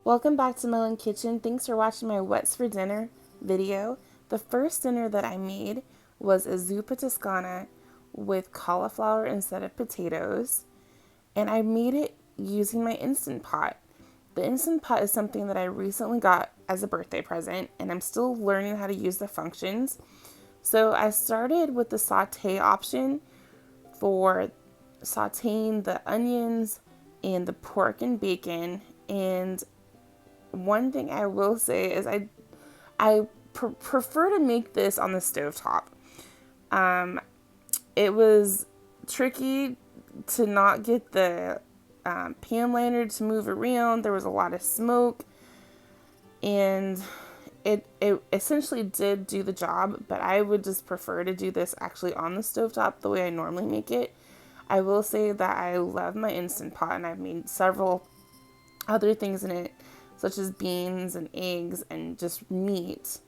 Welcome back to Melon Kitchen. Thanks for watching my What's for Dinner video. The first dinner that I made was a zuppa toscana with cauliflower instead of potatoes, and I made it using my Instant Pot. The Instant Pot is something that I recently got as a birthday present, and I'm still learning how to use the functions. So I started with the saute option for sauteing the onions and the pork and bacon. And one thing I will say is I prefer to make this on the stovetop. It was tricky to not get the pan liner to move around. There was a lot of smoke, and it essentially did do the job, but I would just prefer to do this actually on the stovetop the way I normally make it. I will say that I love my Instant Pot, and I've made several other things in it, such as beans and eggs and just meat,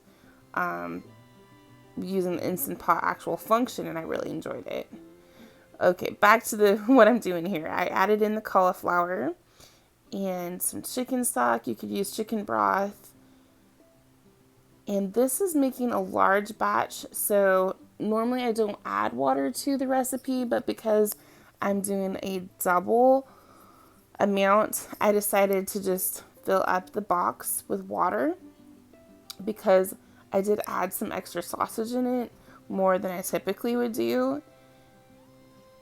using the Instant Pot actual function, and I really enjoyed it. Okay, back to the what I'm doing here. I added in the cauliflower and some chicken stock. You could use chicken broth. And this is making a large batch, so normally I don't add water to the recipe, but because I'm doing a double amount, I decided to just fill up the box with water because I did add some extra sausage in it, more than I typically would do.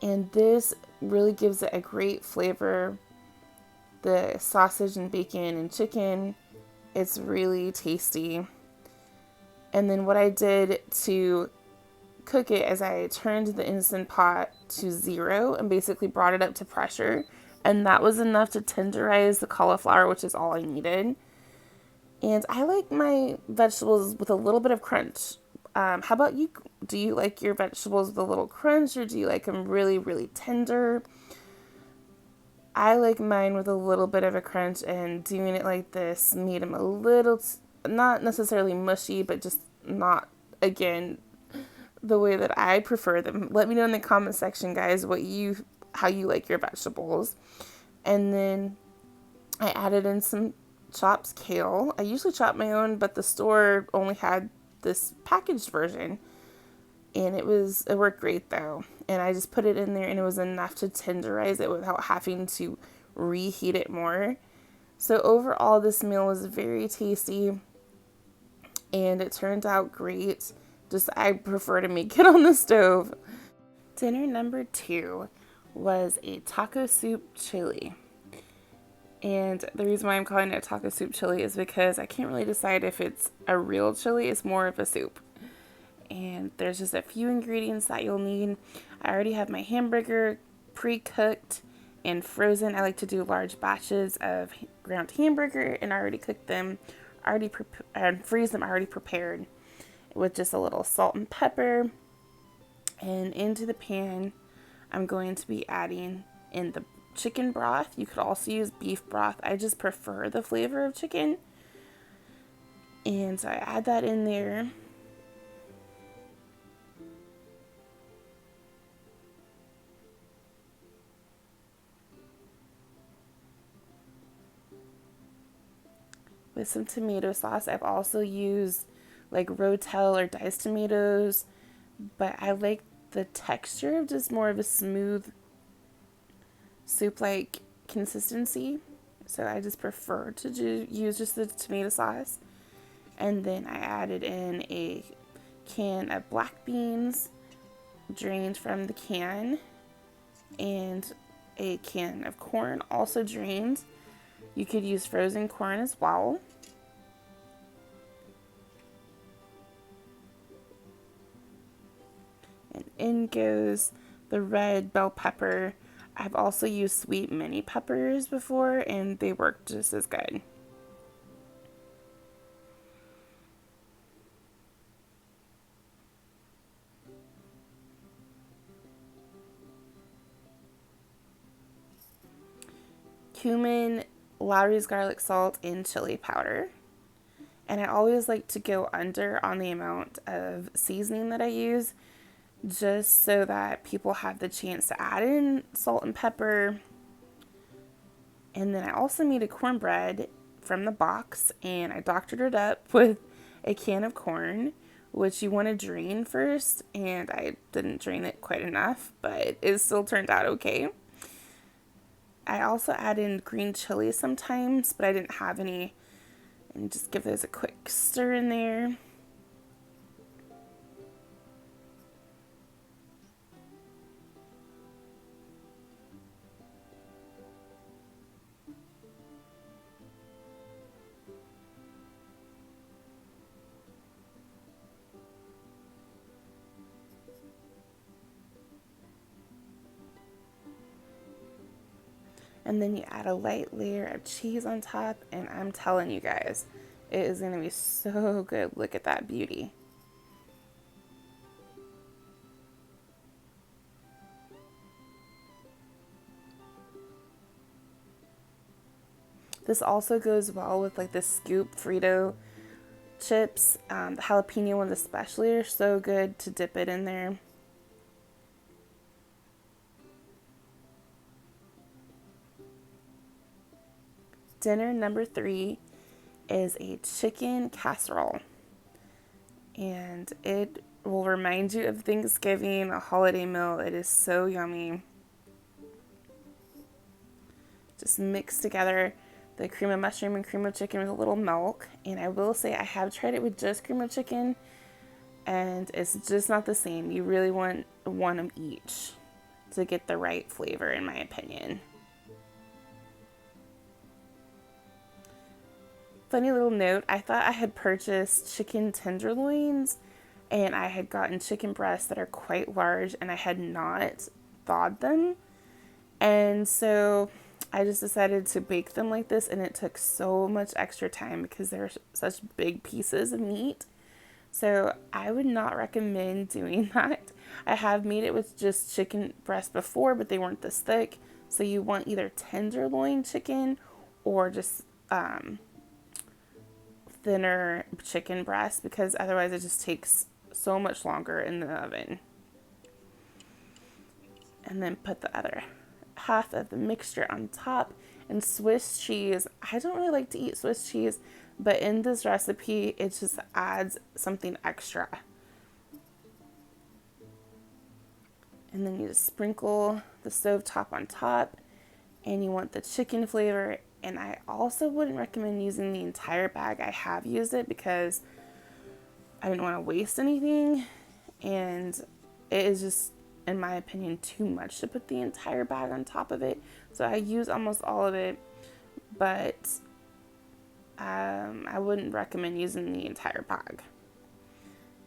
And this really gives it a great flavor. The sausage and bacon and chicken, it's really tasty. And then what I did to cook it is I turned the Instant Pot to 0 and basically brought it up to pressure. And that was enough to tenderize the cauliflower, which is all I needed. And I like my vegetables with a little bit of crunch. How about you? Do you like your vegetables with a little crunch, or do you like them really, really tender? I like mine with a little bit of a crunch, and doing it like this made them a little, not necessarily mushy, but just not, again, the way that I prefer them. Let me know in the comment section, guys, how you like your vegetables. And then I added in some chopped kale. I usually chop my own, but the store only had this packaged version, and it worked great though. And I just put it in there, and it was enough to tenderize it without having to reheat it more. So overall, this meal was very tasty, and it turned out great. Just I prefer to make it on the stove. Dinner number 2 was a taco soup chili. And the reason why I'm calling it a taco soup chili is because I can't really decide if it's a real chili. It's more of a soup. And there's just a few ingredients that you'll need. I already have my hamburger pre-cooked and frozen. I like to do large batches of ground hamburger, and I already cooked them, and freeze them already prepared with just a little salt and pepper. And into the pan, I'm going to be adding in the chicken broth. You could also use beef broth. I just prefer the flavor of chicken. And so I add that in there. With some tomato sauce. I've also used like Rotel or diced tomatoes, but I like the texture of just more of a smooth soup-like consistency. So I just prefer to use just the tomato sauce. And then I added in a can of black beans drained from the can, and a can of corn also drained. You could use frozen corn as well. And in goes the red bell pepper. I've also used sweet mini peppers before, and they work just as good. Cumin, Lowry's garlic salt, and chili powder. And I always like to go under on the amount of seasoning that I use, just so that people have the chance to add in salt and pepper. And then I also made a cornbread from the box, and I doctored it up with a can of corn, which you want to drain first, and I didn't drain it quite enough, but it still turned out okay. I also add in green chilies sometimes, but I didn't have any, and just give those a quick stir in there. And then you add a light layer of cheese on top, and I'm telling you guys, it is going to be so good. Look at that beauty. This also goes well with like the scoop Frito chips. The jalapeno ones especially are so good to dip it in there. Dinner number 3 is a chicken casserole. And it will remind you of Thanksgiving, a holiday meal. It is so yummy. Just mix together the cream of mushroom and cream of chicken with a little milk. And I will say I have tried it with just cream of chicken, and it's just not the same. You really want one of each to get the right flavor, in my opinion. Funny little note, I thought I had purchased chicken tenderloins, and I had gotten chicken breasts that are quite large, and I had not thawed them. And so I just decided to bake them like this, and it took so much extra time because they're such big pieces of meat. So I would not recommend doing that. I have made it with just chicken breast before, but they weren't this thick. So you want either tenderloin chicken or just thinner chicken breast, because otherwise it just takes so much longer in the oven. And then put the other half of the mixture on top. And Swiss cheese, I don't really like to eat Swiss cheese, but in this recipe it just adds something extra. And then you just sprinkle the stovetop on top, and you want the chicken flavor. And I also wouldn't recommend using the entire bag. I have used it because I didn't want to waste anything, and it is just, in my opinion, too much to put the entire bag on top of it. So I use almost all of it, but I wouldn't recommend using the entire bag.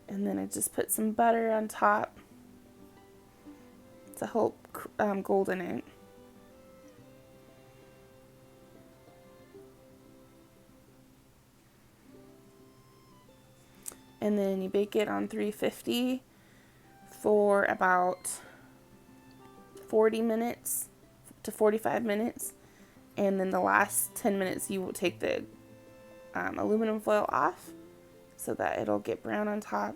And then I just put some butter on top to help golden it. And then you bake it on 350 for about 40 minutes to 45 minutes. And then the last 10 minutes you will take the aluminum foil off so that it'll get brown on top.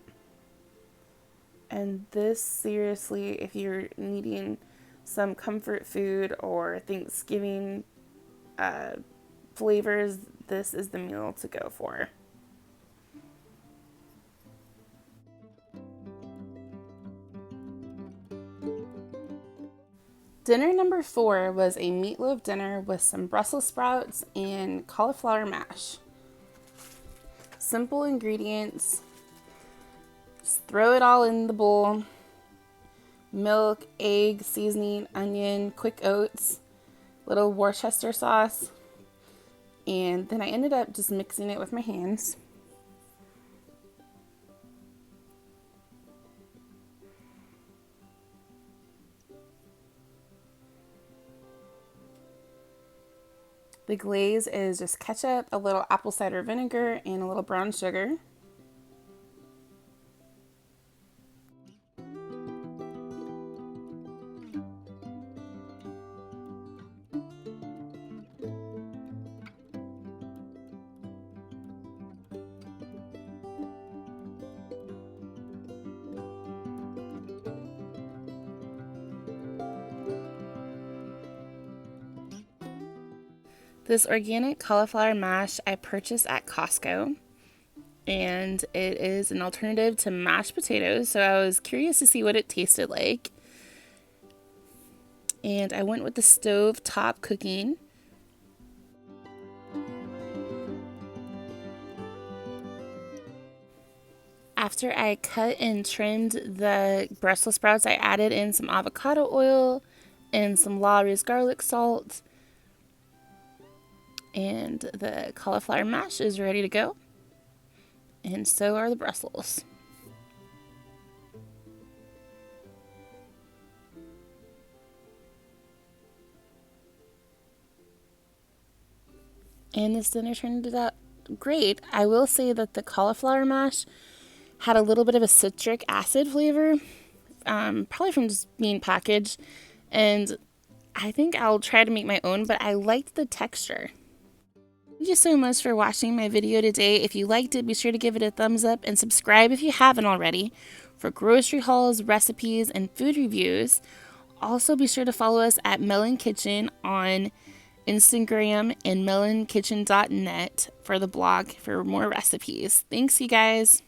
And this, seriously, if you're needing some comfort food or Thanksgiving flavors, this is the meal to go for. Dinner number 4 was a meatloaf dinner with some Brussels sprouts and cauliflower mash. Simple ingredients. Just throw it all in the bowl. Milk, egg, seasoning, onion, quick oats, little Worcester sauce. And then I ended up just mixing it with my hands. The glaze is just ketchup, a little apple cider vinegar, and a little brown sugar. This organic cauliflower mash I purchased at Costco, and it is an alternative to mashed potatoes, so I was curious to see what it tasted like. And I went with the stove top cooking. After I cut and trimmed the Brussels sprouts, I added in some avocado oil and some Lawry's garlic salt. And the cauliflower mash is ready to go. And so are the Brussels. And this dinner turned out great. I will say that the cauliflower mash had a little bit of a citric acid flavor, probably from just being packaged. And I think I'll try to make my own, but I liked the texture. Thank you so much for watching my video today. If you liked it, be sure to give it a thumbs up and subscribe if you haven't already for grocery hauls, recipes, and food reviews. Also, be sure to follow us at Melon Kitchen on Instagram and melonkitchen.net for the blog for more recipes. Thanks, you guys.